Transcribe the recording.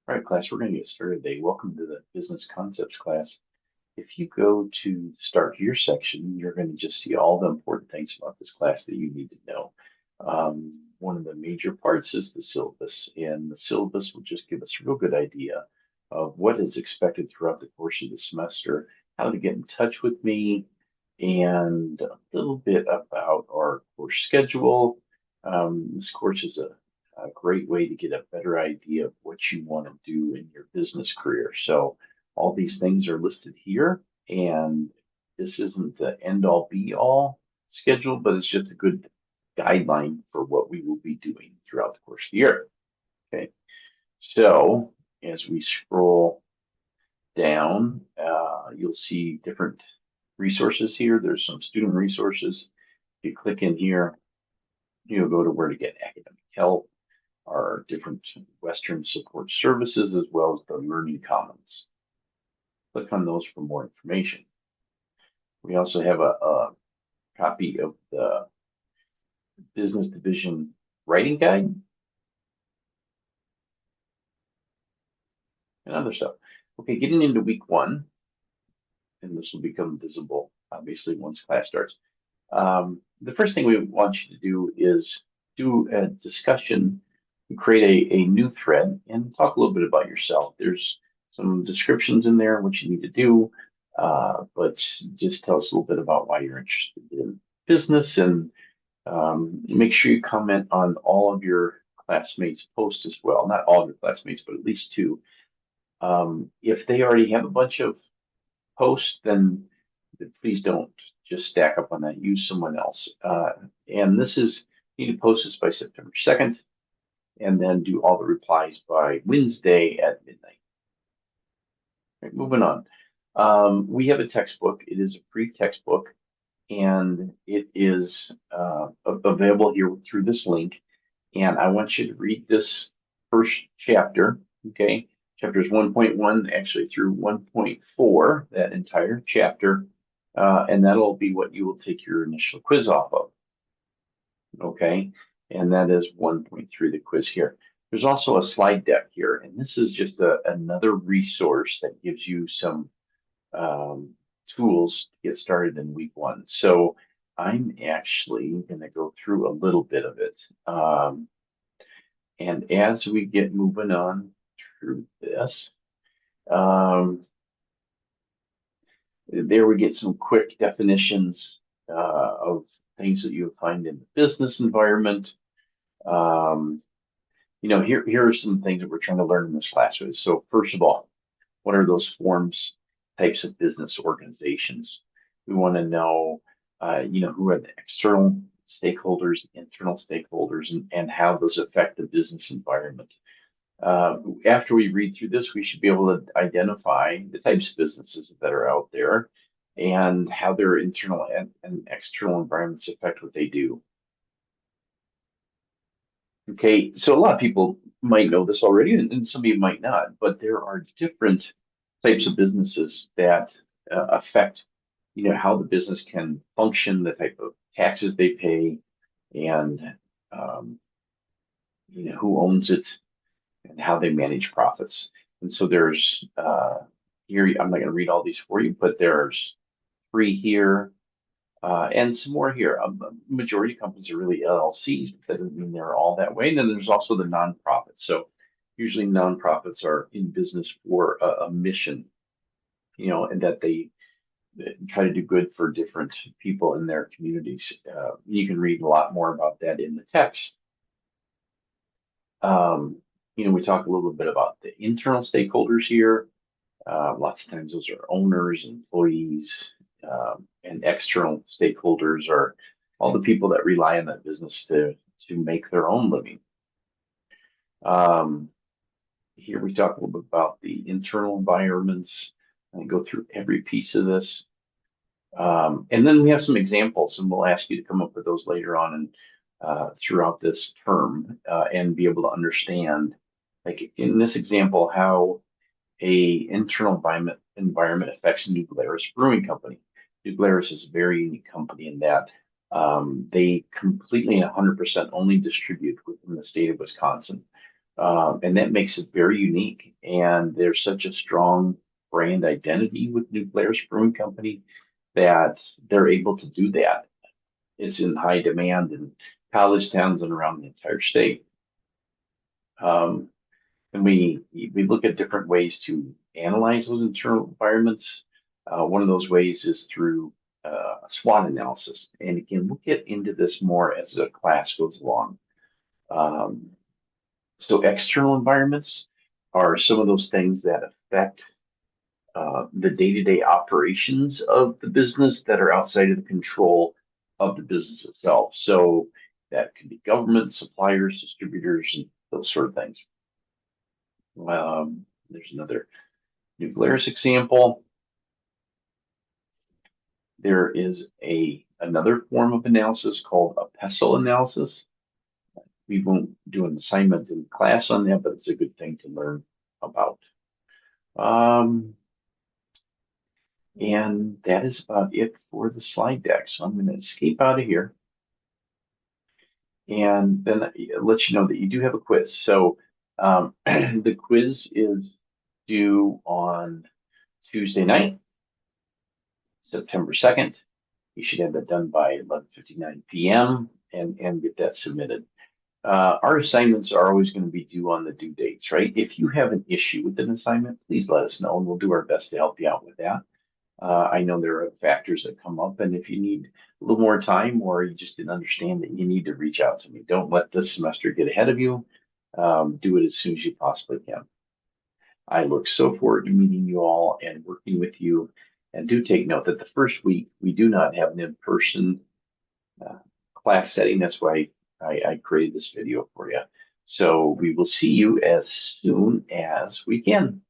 All right, class, we're going to get started today. Welcome to the Business Concepts class. If you go to start here section, you're going to just see all the important things about this class that you need to know. One of the major parts is the syllabus, and the syllabus will just give us a real good idea of what is expected throughout the course of the semester, how to get in touch with me, and a little bit about our course schedule. This course is a great way to get a better idea of what you want to do in your business career. So all these things are listed here, and this isn't the end all be all schedule, but it's just a good guideline for what we will be doing throughout the course of the year. Okay, so as we scroll down, you'll see different resources here. There's some student resources. If you click in here, you'll go to where to get academic help, our different Western support services, as well as the Learning Commons. Click on those for more information. We also have a copy of the Business Division Writing Guide and other stuff. Okay, getting into week one, and this will become visible, obviously, once class starts. The first thing we want you to do is do a discussion, create a new thread, and talk a little bit about yourself. There's some descriptions in there, what you need to do, but just tell us a little bit about why you're interested in business, and make sure you comment on all of your classmates' posts as well. Not all of your classmates, but at least two. If they already have a bunch of posts, then please don't just stack up on that. Use someone else. And this is, you need to post this by September 2nd, and then do all the replies by Wednesday at midnight. Right, moving on. We have a textbook. It is a free textbook, and it is available here through this link. And I want you to read this first chapter, okay? Chapters 1.1 actually through 1.4, that entire chapter, and that'll be what you will take your initial quiz off of, okay? And that is 1.3, the quiz here. There's also a slide deck here, and this is just another resource that gives you some um, tools to get started in week one. So I'm actually going to go through a little bit of it. And as we get moving on through this, um, there we get some quick definitions of things that you'll find in the business environment. Um, here are some things that we're trying to learn in this class. So first of all, what are those forms, types of business organizations? We want to know, who are the external stakeholders, internal stakeholders, and how those affect the business environment. After we read through this, we should be able to identify the types of businesses that are out there and how their internal and external environments affect what they do. Okay, so a lot of people might know this already, and some of you might not, but there are different types of businesses that affect, how the business can function, the type of taxes they pay, and um, who owns it, and how they manage profits. And so there's here, I'm not going to read all these for you, but there's three here and some more here. Majority of companies are really LLCs, but that doesn't mean they're all that way. And then there's also the nonprofits. So usually nonprofits are in business for a mission, and that they try to do good for different people in their communities. You can read a lot more about that in the text. Um, we talk a little bit about the internal stakeholders here. Lots of times those are owners, employees, and external stakeholders are all the people that rely on that business to make their own living. Um, Here we talk a little bit about the internal environments and go through every piece of this. And then we have some examples, and we'll ask you to come up with those later on and throughout this term and be able to understand, like in this example, how a internal environment affects New Glarus Brewing Company. New Glarus is a very unique company in that they completely and 100% only distribute within the state of Wisconsin. And that makes it very unique. And there's such a strong brand identity with New Glarus Brewing Company that they're able to do that. It's in high demand in college towns and around the entire state. Um, and we look at different ways to analyze those internal environments. One of those ways is through a SWOT analysis. And again, we'll get into this more as the class goes along. Um, so external environments are some of those things that affect the day-to-day operations of the business that are outside of the control of the business itself. So that could be government, suppliers, distributors, and those sort of things. There's another New Glarus example. There is another form of analysis called a pestle analysis. We won't do an assignment in class on that, but it's a good thing to learn about. Um, and that is about it for the slide deck. So I'm going to escape out of here and then let you know that you do have a quiz. So the quiz is due on Tuesday night, September 2nd. You should have that done by 11:59 p.m. and get that submitted. Our assignments are always going to be due on the due dates, right? If you have an issue with an assignment, please let us know and we'll do our best to help you out with that. I know there are factors that come up, and if you need a little more time or you just didn't understand that, you need to reach out to me. Don't let this semester get ahead of you. Do it as soon as you possibly can. I look so forward to meeting you all and working with you. And do take note that the first week we do not have an in-person uh, class setting. That's why I created this video for you. So we will see you as soon as we can.